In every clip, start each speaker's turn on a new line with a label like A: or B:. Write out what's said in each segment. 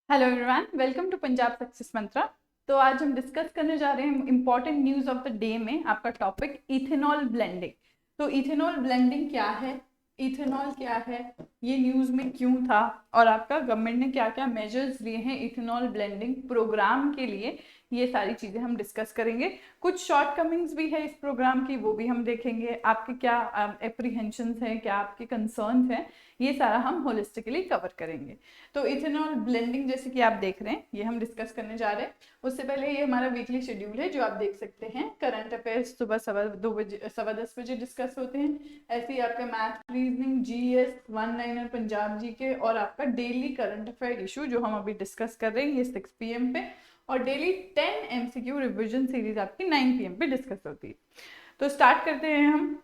A: Hello everyone, welcome to Punjab success mantra. तो आज हम डिस्कस करने जा रहे हैं important news of the day में आपका टॉपिक इथेनॉल ब्लेंडिंग। तो इथेनॉल ब्लेंडिंग क्या है, इथेनॉल क्या है, ये न्यूज़ में क्यों था और आपका गवर्नमेंट ने क्या क्या मेजर्स लिए हैं इथेनॉल ब्लेंडिंग प्रोग्राम के लिए, ये सारी चीज़ें हम डिस्कस करेंगे। कुछ शॉर्ट कमिंग्स भी है इस प्रोग्राम की, वो भी हम देखेंगे। आपके क्या एप्रीहेंशंस हैं, क्या आपके कंसर्न्स हैं, ये सारा हम होलिस्टिकली कवर करेंगे। तो इथेनॉल ब्लेंडिंग जैसे कि आप देख रहे हैं, ये हम डिस्कस करने जा रहे हैं। उससे पहले ये हमारा वीकली शेड्यूल है जो आप देख सकते हैं। करंट अफेयर्स सुबह 2 बजे 10 बजे डिस्कस होते हैं। ऐसे ही आपका math, reasoning, GS, one liner, Punjab GK और आपका डेली करंट अफेयर इशू जो हम अभी डिस्कस कर रहे हैं, ये 6 PM पे। और डेली 10 MCQ रिविजन सीरीज आपकी 9 PM पे डिस्कस होती है। तो स्टार्ट करते हैं हम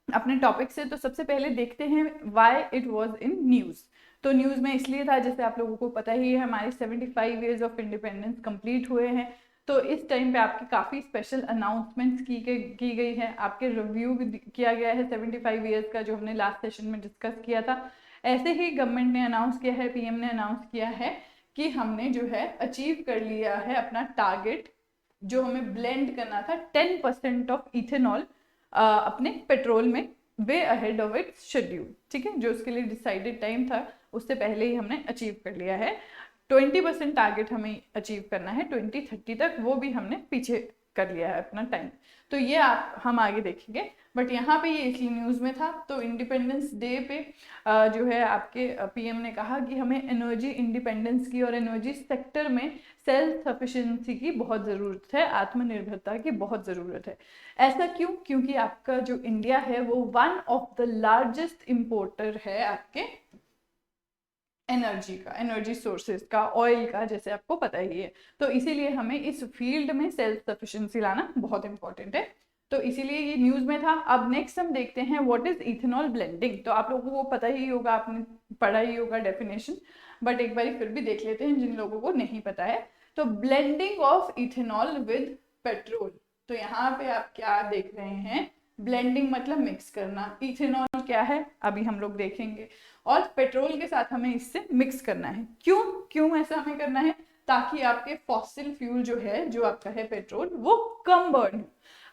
A: अपने टॉपिक से। तो सबसे पहले देखते हैं why it was in news. तो न्यूज़ में इसलिए था, जैसे आप लोगों को पता ही है, हमारे 75 ईयर्स ऑफ इंडिपेंडेंस कंप्लीट हुए हैं। तो इस टाइम पे आपकी काफ़ी स्पेशल अनाउंसमेंट्स की गई है, आपके रिव्यू भी किया गया है 75 ईयर्स का, जो हमने लास्ट सेशन में डिस्कस किया था। ऐसे ही गवर्नमेंट ने अनाउंस किया है, पीएम ने अनाउंस किया है कि हमने जो है अचीव कर लिया है अपना टारगेट, जो हमें ब्लेंड करना था 10% ऑफ इथेनॉल अपने पेट्रोल में, way ahead of its schedule. ठीक है, जो उसके लिए डिसाइडेड टाइम था उससे पहले ही हमने अचीव कर लिया है। 20% टारगेट हमें अचीव करना है 2030 तक, वो भी हमने पीछे कर लिया है अपना टाइम। तो ये हम आगे देखेंगे, बट यहाँ पे ये इसलिए न्यूज़ में था। तो इंडिपेंडेंस डे पे जो है आपके पीएम ने कहा कि हमें एनर्जी इंडिपेंडेंस की और एनर्जी सेक्टर में सेल्फ सफिशिएंसी की बहुत ज़रूरत है, आत्मनिर्भरता की बहुत ज़रूरत है। ऐसा क्यों? क्योंकि आपका जो इंडिया है वो one of the largest importer है आपके एनर्जी का, एनर्जी सोर्सेज का, ऑयल का, जैसे आपको पता ही है। तो इसीलिए हमें इस फील्ड में सेल्फ सफिशिएंसी लाना बहुत इंपॉर्टेंट है। तो इसीलिए ये न्यूज़ में था। अब नेक्स्ट हम देखते हैं व्हाट इज इथेनॉल ब्लेंडिंग। तो आप लोगों को पता ही होगा, आपने पढ़ा ही होगा डेफिनेशन, बट एक बार फिर भी देख लेते हैं जिन लोगों को नहीं पता है। तो blending of ethanol with petrol. तो यहाँ पे आप क्या देख रहे हैं, ब्लेंडिंग मतलब मिक्स करना। इथेनॉल क्या है अभी हम लोग देखेंगे, और पेट्रोल के साथ हमें इससे मिक्स करना है। क्यों क्यों ऐसा हमें करना है? ताकि आपके फॉसिल फ्यूल जो है, जो आपका है पेट्रोल, वो कम बर्न हो।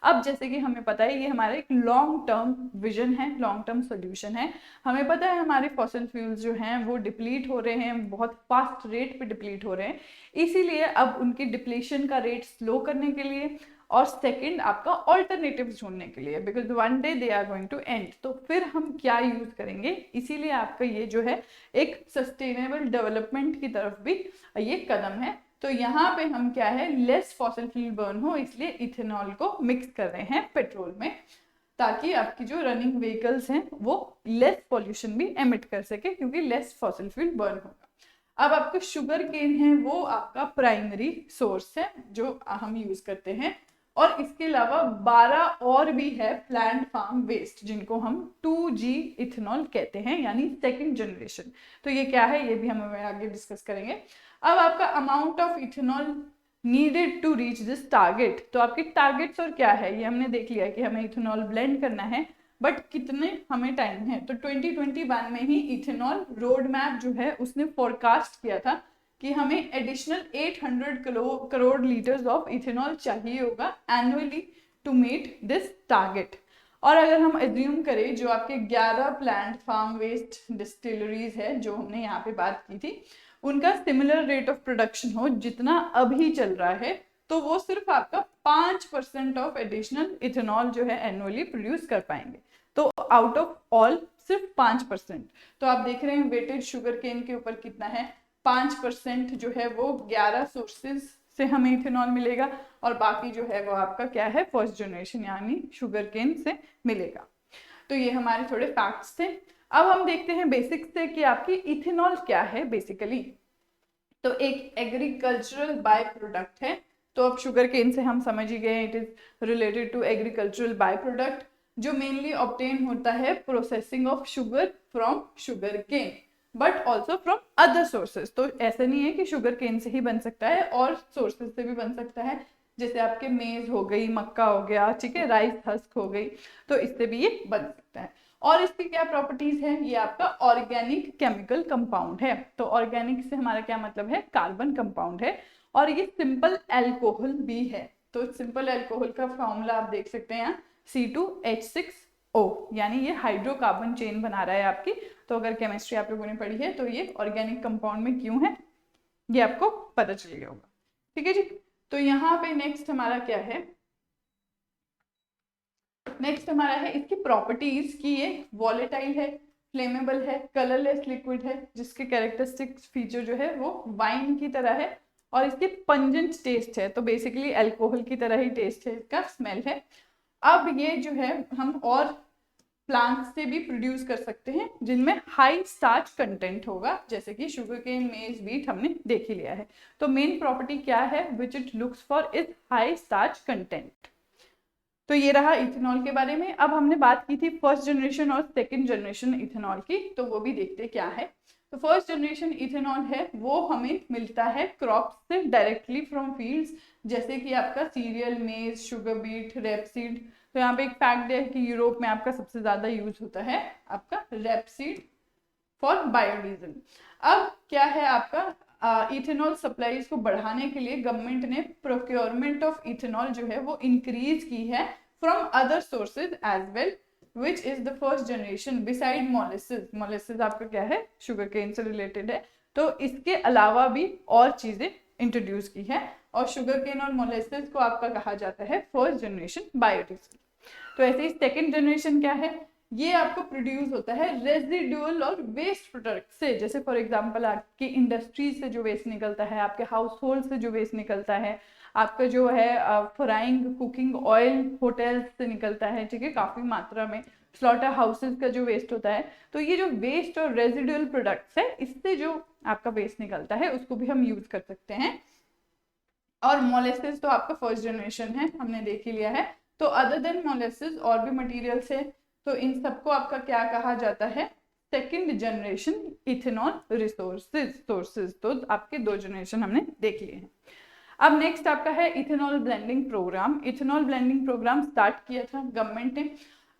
A: अब जैसे कि हमें पता है ये हमारा एक लॉन्ग टर्म विजन है, लॉन्ग टर्म सोल्यूशन है। हमें पता है हमारे फॉसिल फ्यूल्स जो हैं वो डिप्लीट हो रहे हैं, बहुत फास्ट रेट पे डिप्लीट हो रहे हैं। इसीलिए अब उनकी डिप्लीशन का रेट स्लो करने के लिए, और सेकंड आपका ऑल्टरनेटिव ढूंढने के लिए, because one day they are going to end. तो फिर हम क्या यूज करेंगे, इसीलिए आपका ये जो है एक सस्टेनेबल डेवलपमेंट की तरफ भी ये कदम है। तो यहाँ पे हम क्या है, लेस फॉसिल फ्यूल बर्न हो, इसलिए इथेनॉल को मिक्स कर रहे हैं पेट्रोल में, ताकि आपकी जो रनिंग व्हीकल्स हैं वो लेस पॉल्यूशन भी एमिट कर सके, क्योंकि लेस फॉसिल फ्यूल बर्न होगा। अब आपका शुगर केन है, वो आपका प्राइमरी सोर्स है जो हम यूज करते हैं। और इसके अलावा 12 और भी है प्लांट फार्म वेस्ट, जिनको हम 2G इथेनॉल कहते हैं, यानी सेकंड जनरेशन। तो ये क्या है, ये भी हम आगे डिस्कस करेंगे। अब आपका amount of ethanol needed to reach this target. तो आपके टारगेट्स और क्या है, ये हमने देख लिया कि हमें इथेनॉल ब्लेंड करना है, बट कितने हमें टाइम है। तो 2021 में ही इथेनॉल रोड मैप जो है उसने फोरकास्ट किया था कि हमें additional 800 crore litres of ethanol चाहिए होगा annually to meet this target. और अगर हम एज्यूम करें जो आपके 11 प्लांट फार्म वेस्ट डिस्टिलरीज है जो हमने यहाँ पे बात की थी, उनका सिमिलर रेट ऑफ प्रोडक्शन हो जितना अभी चल रहा है, तो वो सिर्फ आपका 5% ऑफ एडिशनल इथेनॉल जो है एनुअली प्रोड्यूस कर पाएंगे। तो आउट ऑफ ऑल सिर्फ 5%। तो आप देख रहे हैं वेटेज शुगर केन के ऊपर कितना है, 5% जो है वो 11 सोर्सेज से हमें इथेनॉल मिलेगा, और बाकी जो है वो आपका क्या है, फर्स्ट जनरेशन यानी शुगर केन से मिलेगा। तो ये हमारे थोड़े फैक्ट्स थे। अब हम देखते हैं बेसिक्स से कि आपकी इथेनॉल क्या है बेसिकली। तो एक एग्रीकल्चरल बाय प्रोडक्ट है। तो अब शुगर केन से हम समझ ही गए, it is related to agricultural by product, जो मेनली ऑब्टेन होता है processing of sugar from sugar cane, but also from other sources. तो ऐसा नहीं है कि शुगर केन से ही बन सकता है, और सोर्सेज से भी बन सकता है, जैसे आपके मेज हो गई, मक्का हो गया, ठीक है, राइस हस्क हो गई, तो इससे भी ये बन सकता है। और इसकी क्या प्रॉपर्टीज है, ये आपका ऑर्गेनिक केमिकल कंपाउंड है। तो ऑर्गेनिक से हमारा क्या मतलब है, कार्बन कंपाउंड है, और ये सिंपल एल्कोहल भी है। तो सिंपल एल्कोहल का फॉर्मूला आप देख सकते हैं यहाँ C2H6O, यानी ये हाइड्रोकार्बन चेन बना रहा है आपकी। तो अगर केमिस्ट्री आप लोगों ने पढ़ी है तो ये ऑर्गेनिक कंपाउंड में क्यों है ये आपको पता चल गया होगा। ठीक है जी। तो यहाँ पे नेक्स्ट हमारा क्या है, नेक्स्ट हमारा है इसकी प्रॉपर्टीज की ये वॉलेटाइल है, फ्लेमेबल है, कलरलेस लिक्विड है, जिसके कैरेक्टरिस्टिक फीचर जो है वो वाइन की तरह है, और इसके पंजेंट टेस्ट है। तो बेसिकली अल्कोहल की तरह ही टेस्ट है, इसका स्मेल है। अब ये जो है हम और प्लांट्स से भी प्रोड्यूस कर सकते हैं जिनमें हाई स्टार्च कंटेंट होगा, जैसे कि शुगर केन, मेज, व्हीट हमने देख ही लिया है। तो मेन प्रॉपर्टी क्या है, which it looks for is high starch content. तो ये रहा इथेनॉल के बारे में। अब हमने बात की थी फर्स्ट जनरेशन और सेकंड जनरेशन इथेनॉल की, तो वो भी देखते क्या है। तो फर्स्ट जनरेशन इथेनॉल है वो हमें मिलता है क्रॉप से डायरेक्टली फ्रॉम फील्ड्स, जैसे कि आपका सीरियल, मेज, शुगर बीट, रेपसीड। तो यहाँ पे एक फैक्ट है कि यूरोप में आपका सबसे ज्यादा यूज होता है आपका रेपसीड फॉर बायोडीजल। अब क्या है आपका इथेनॉल सप्लाईज को बढ़ाने के लिए गवर्नमेंट ने प्रोक्योरमेंट ऑफ इथेनॉल जो है वो इंक्रीज की है from other sources as well, which is the first generation beside molasses. Molasses आपका क्या है, शुगर केन से रिलेटेड है। तो इसके अलावा भी और चीजें इंट्रोड्यूस की है, और शुगर केन और मोलेसिस को आपका कहा जाता है फर्स्ट जनरेशन बायोडीजल। तो ऐसे ही सेकेंड जनरेशन क्या है, ये आपको प्रोड्यूस होता है रेजिडुअल और वेस्ट प्रोडक्ट से, जैसे फॉर एग्जांपल आपकी इंडस्ट्रीज से जो वेस्ट निकलता है, आपके हाउस होल्ड से जो वेस्ट निकलता है, आपका जो है फ्राइंग कुकिंग ऑयल होटल्स से निकलता है, ठीक है, काफी मात्रा में स्लॉटर हाउसेस का जो वेस्ट होता है। तो ये जो वेस्ट और रेजिडुअल प्रोडक्ट्स है, इससे जो आपका वेस्ट निकलता है उसको भी हम यूज कर सकते हैं। और मोलेसिस तो आपका फर्स्ट जनरेशन है, हमने देख ही लिया है। तो अदर देन मोलेसिस और भी मटेरियल्स है, तो इन सबको आपका क्या कहा जाता है, सेकंड जनरेशन इथेनॉल सोर्सेज। तो आपके दो जनरेशन हमने देख लिए हैं। अब नेक्स्ट आपका है ethanol blending programme. Ethanol blending programme start किया था गवर्नमेंट ने।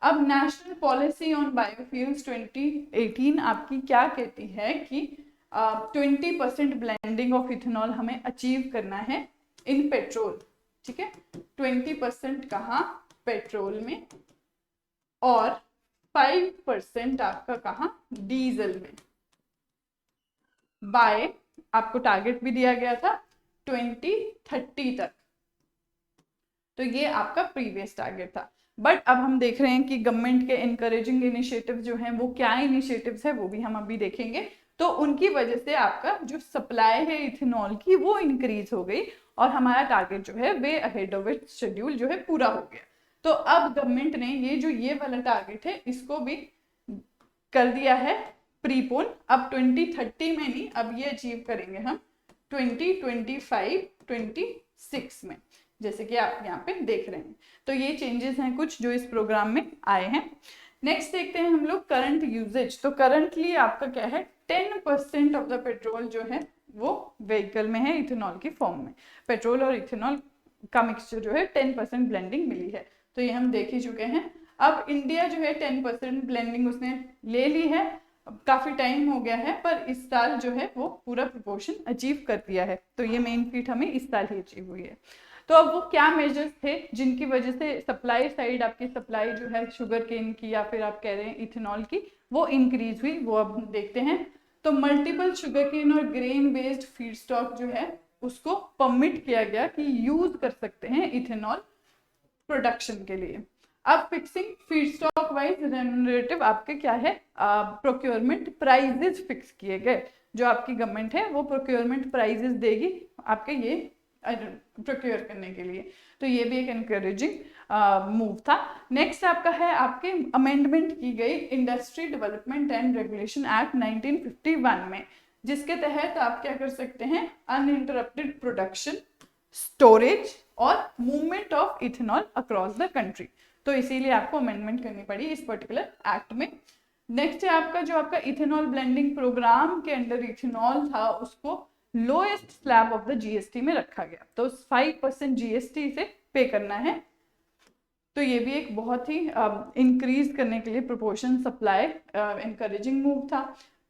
A: अब नेशनल पॉलिसी ऑन बायोफ्यूल्स 2018 आपकी क्या कहती है कि 20% ब्लेंडिंग ऑफ इथेनॉल हमें अचीव करना है इन पेट्रोल। ठीक है, 20% कहाँ, पेट्रोल में, और 5% आपका कहाँ, डीजल में, बाय आपको टारगेट भी दिया गया था 2030 तक। तो ये आपका प्रीवियस टारगेट था। बट अब हम देख रहे हैं कि गवर्नमेंट के इनकरेजिंग इनिशिएटिव्स जो हैं वो क्या इनिशिएटिव्स है वो भी हम अभी देखेंगे। तो उनकी वजह से आपका जो सप्लाई है इथेनॉल की वो इंक्रीज हो गई, और हमारा टारगेट जो है way ahead of it schedule जो है पूरा हो गया। तो अब गवर्नमेंट ने ये वाला टारगेट है इसको भी कर दिया है प्रीपोन। अब 2030 में नहीं, अब ये अचीव करेंगे हम 2025-26 में, जैसे कि आप यहाँ पे देख रहे हैं। तो ये चेंजेस हैं कुछ जो इस प्रोग्राम में आए हैं। नेक्स्ट देखते हैं हम लोग करंट यूजेज। तो करंटली आपका क्या है, 10% ऑफ द पेट्रोल जो है वो व्हीकल में है इथेनॉल की फॉर्म में। पेट्रोल और इथेनॉल का मिक्सचर जो है 10% ब्लेंडिंग मिली है, तो ये हम देख ही चुके हैं। अब इंडिया जो है 10% ब्लेंडिंग उसने ले ली है, काफी टाइम हो गया है, पर इस साल जो है वो पूरा प्रोपोर्शन अचीव कर दिया है। तो ये मेन फीट हमें इस साल ही अचीव हुई है। तो अब वो क्या मेजर्स थे जिनकी वजह से सप्लाई साइड आपकी सप्लाई जो है शुगर केन की या फिर आप कह रहे हैं इथेनॉल की वो इंक्रीज हुई, वो अब हम देखते हैं। तो मल्टीपल शुगर केन और ग्रेन बेस्ड फीड स्टॉक जो है उसको परमिट किया गया कि यूज कर सकते हैं इथेनॉल प्रोडक्शन के लिए। अब fixing feed stock wise remunerative आपके क्या है, प्रोक्योरमेंट प्राइजेस फिक्स किए गए। जो आपकी गवर्नमेंट है वो प्रोक्योरमेंट प्राइजेस देगी आपके ये प्रोक्योर करने के लिए। तो ये भी एक एनकरेजिंग मूव था। नेक्स्ट आपका है आपके अमेंडमेंट की गई industry development and regulation act 1951 में, जिसके तहत आप क्या कर सकते हैं, अनइंटरप्टेड प्रोडक्शन, स्टोरेज और movement of ethanol across the country. तो इसीलिए आपको अमेंडमेंट करनी पड़ी इस पर्टिकुलर एक्ट में। नेक्स्ट है आपका जो आपका इथेनॉल ब्लेंडिंग प्रोग्राम के अंडर इथेनॉल था उसको lowest slab of the GST में रखा गया। तो 5% जीएसटी से पे करना है। तो ये भी एक बहुत ही इंक्रीज करने के लिए प्रोपोर्शन सप्लाई इनकरेजिंग मूव था।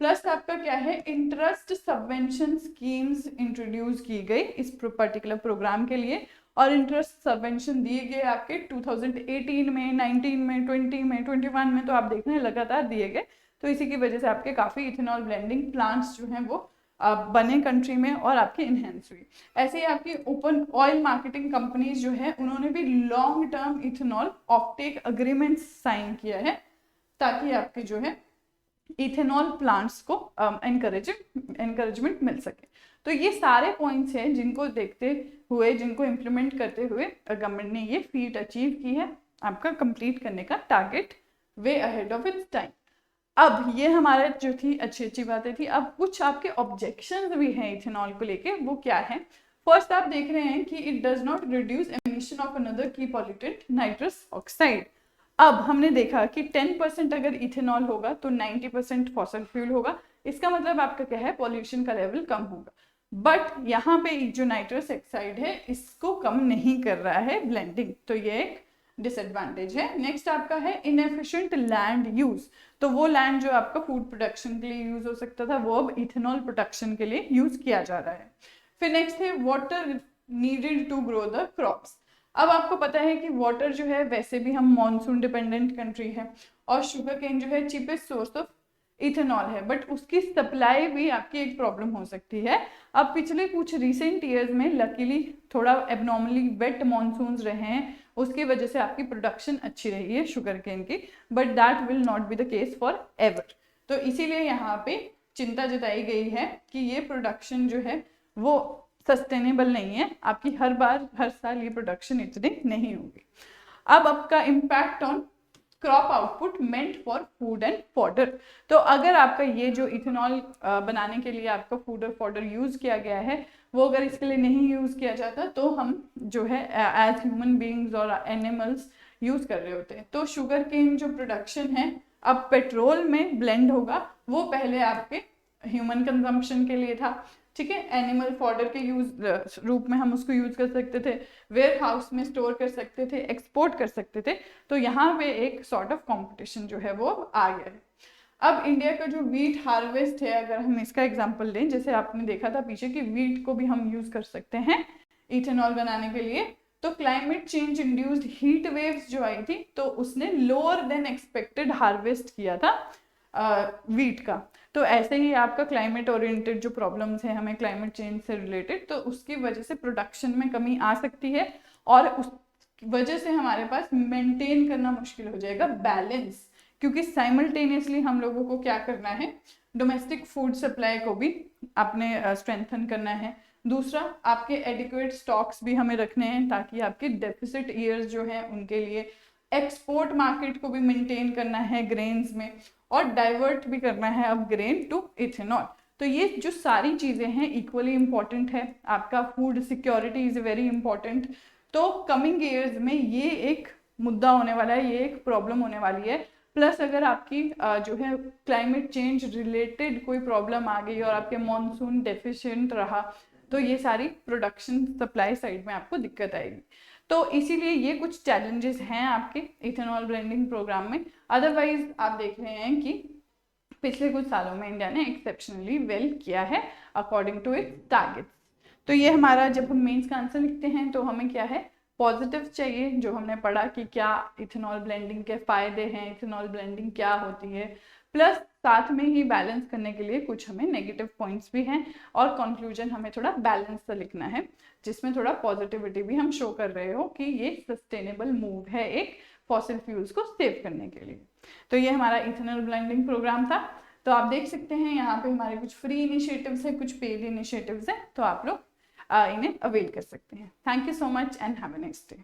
A: प्लस आपका क्या है, इंटरेस्ट सबवेंशन स्कीम्स इंट्रोड्यूस की गई इस पर्टिकुलर प्रोग्राम के लिए, और इंटरेस्ट सबवेंशन दिए गए आपके 2018 में, 19 में, 20 में, 21 में, तो आप देख रहे हैं लगातार दिए गए। तो इसी की वजह से आपके काफ़ी इथेनॉल ब्लेंडिंग प्लांट्स जो हैं वो बने कंट्री में और आपकी इन्हेंस हुई। ऐसे ही आपकी ओपन ऑयल मार्केटिंग कंपनीज जो है उन्होंने भी long term ethanol offtake agreement sign किया है, ताकि आपके जो है इथेनॉल प्लांट्स को एनकरेजमेंट मिल सके। तो ये सारे पॉइंट्स हैं जिनको देखते हुए, जिनको इम्प्लीमेंट करते हुए गवर्नमेंट ने ये फीट अचीव की है आपका कंप्लीट करने का target way ahead of its time. अब ये हमारे जो थी अच्छी बातें थी। अब कुछ आपके ऑब्जेक्शंस भी हैं इथेनॉल को लेके, वो क्या है? फर्स्ट आप देख रहे हैं कि it does not reduce emission of another की पॉल्यूटेंट नाइट्रस ऑक्साइड। अब हमने देखा कि 10% अगर इथेनॉल होगा तो 90% फॉसिल फ्यूल होगा, इसका मतलब आपका क्या है, पॉल्यूशन का लेवल कम होगा। बट यहाँ पे जो नाइट्रस ऑक्साइड है इसको कम नहीं कर रहा है ब्लेंडिंग, तो ये एक डिसएडवांटेज है। नेक्स्ट आपका है इनएफिशिएंट लैंड यूज। तो वो लैंड जो आपका फूड प्रोडक्शन के लिए यूज हो सकता था वो अब इथेनॉल प्रोडक्शन के लिए यूज किया जा रहा है। फिर नेक्स्ट है water needed to grow the crops. अब आपको पता है कि वाटर जो है, वैसे भी हम मॉनसून डिपेंडेंट कंट्री है और शुगर केन जो है चीपेस्ट सोर्स ऑफ इथेनॉल है, बट उसकी सप्लाई भी आपकी एक प्रॉब्लम हो सकती है। अब पिछले कुछ रिसेंट ईयर्स में लकीली थोड़ा एबनॉर्मली वेट मॉनसून्स रहे हैं, उसकी वजह से आपकी प्रोडक्शन अच्छी रही है शुगर केन की, but that will not be the case for ever. तो इसीलिए यहाँ पे चिंता जताई गई है कि ये प्रोडक्शन जो है वो सस्टेनेबल नहीं है, आपकी हर साल ये प्रोडक्शन इतनी नहीं होगी। अब आपका impact on crop output meant for food and fodder. तो अगर आपका ये जो इथेनॉल बनाने के लिए आपका फूड और फॉडर यूज किया गया है वो अगर इसके लिए नहीं यूज किया जाता तो हम जो है एज ह्यूमन बीइंग्स और एनिमल्स यूज कर रहे होते हैं। तो शुगर केन जो प्रोडक्शन है अब पेट्रोल में ब्लेंड होगा, वो पहले आपके ह्यूमन कंजम्पशन के लिए था, ठीक है, एनिमल फॉडर के यूज रूप में हम उसको यूज कर सकते थे, वेयर हाउस में स्टोर कर सकते थे, एक्सपोर्ट कर सकते थे। तो यहाँ पे एक सॉर्ट ऑफ कंपटीशन जो है वो आ गया है। अब इंडिया का जो वीट हार्वेस्ट है, अगर हम इसका एग्जांपल लें, जैसे आपने देखा था पीछे कि वीट को भी हम यूज कर सकते हैं इथेनॉल बनाने के लिए, तो climate change induced heat waves जो आई थी तो उसने लोअर देन एक्सपेक्टेड हार्वेस्ट किया था वीट का। तो ऐसे ही आपका क्लाइमेट ओरिएंटेड जो प्रॉब्लम्स है हमें क्लाइमेट चेंज से रिलेटेड, तो उसकी वजह से प्रोडक्शन में कमी आ सकती है और उस वजह से हमारे पास मेंटेन करना मुश्किल हो जाएगा बैलेंस, क्योंकि साइमल्टेनियसली हम लोगों को क्या करना है, डोमेस्टिक फूड सप्लाई को भी आपने स्ट्रेंथन करना है। दूसरा, आपके एडिक्वेट स्टॉक्स भी हमें रखने हैं ताकि आपके डेफिसिट ईयर्स जो हैं उनके लिए एक्सपोर्ट मार्केट को भी मेंटेन करना है ग्रेन्स में, और डाइवर्ट भी करना है अब ग्रेन टू इथेनॉल। तो ये जो सारी चीज़ें हैं इक्वली इम्पॉर्टेंट है। आपका food security is very important. तो कमिंग ईयर्स में ये एक मुद्दा होने वाला है, ये एक प्रॉब्लम होने वाली है। प्लस अगर आपकी जो है क्लाइमेट चेंज रिलेटेड कोई प्रॉब्लम आ गई और आपके मॉनसून डेफिशिएंट रहा तो ये सारी प्रोडक्शन सप्लाई साइड में आपको दिक्कत आएगी। तो इसीलिए ये कुछ चैलेंजेस हैं आपके इथेनॉल ब्लेंडिंग प्रोग्राम में। अदरवाइज आप देख रहे हैं कि पिछले कुछ सालों में इंडिया ने एक्सेप्शनली वेल किया है अकॉर्डिंग टू इट्स टारगेट्स। तो ये हमारा, जब हम मेंस का आंसर लिखते हैं तो हमें क्या है, पॉजिटिव चाहिए, जो हमने पढ़ा कि क्या इथेनॉल ब्लेंडिंग के फायदे हैं, इथेनॉल ब्लेंडिंग क्या होती है, प्लस साथ में ही बैलेंस करने के लिए कुछ हमें नेगेटिव पॉइंट्स भी हैं, और कंक्लूजन हमें थोड़ा बैलेंस से लिखना है जिसमें थोड़ा पॉजिटिविटी भी हम शो कर रहे हो कि ये सस्टेनेबल मूव है एक फॉसिल फ्यूल्स को सेव करने के लिए। तो ये हमारा इथेनॉल ब्लेंडिंग प्रोग्राम था। तो आप देख सकते हैं यहाँ पे हमारे कुछ फ्री इनिशिएटिव्स हैं, कुछ पेड इनिशिएटिव्स हैं, तो आप लोग इन्हें अवेल कर सकते हैं। Thank you so much and have a nice day.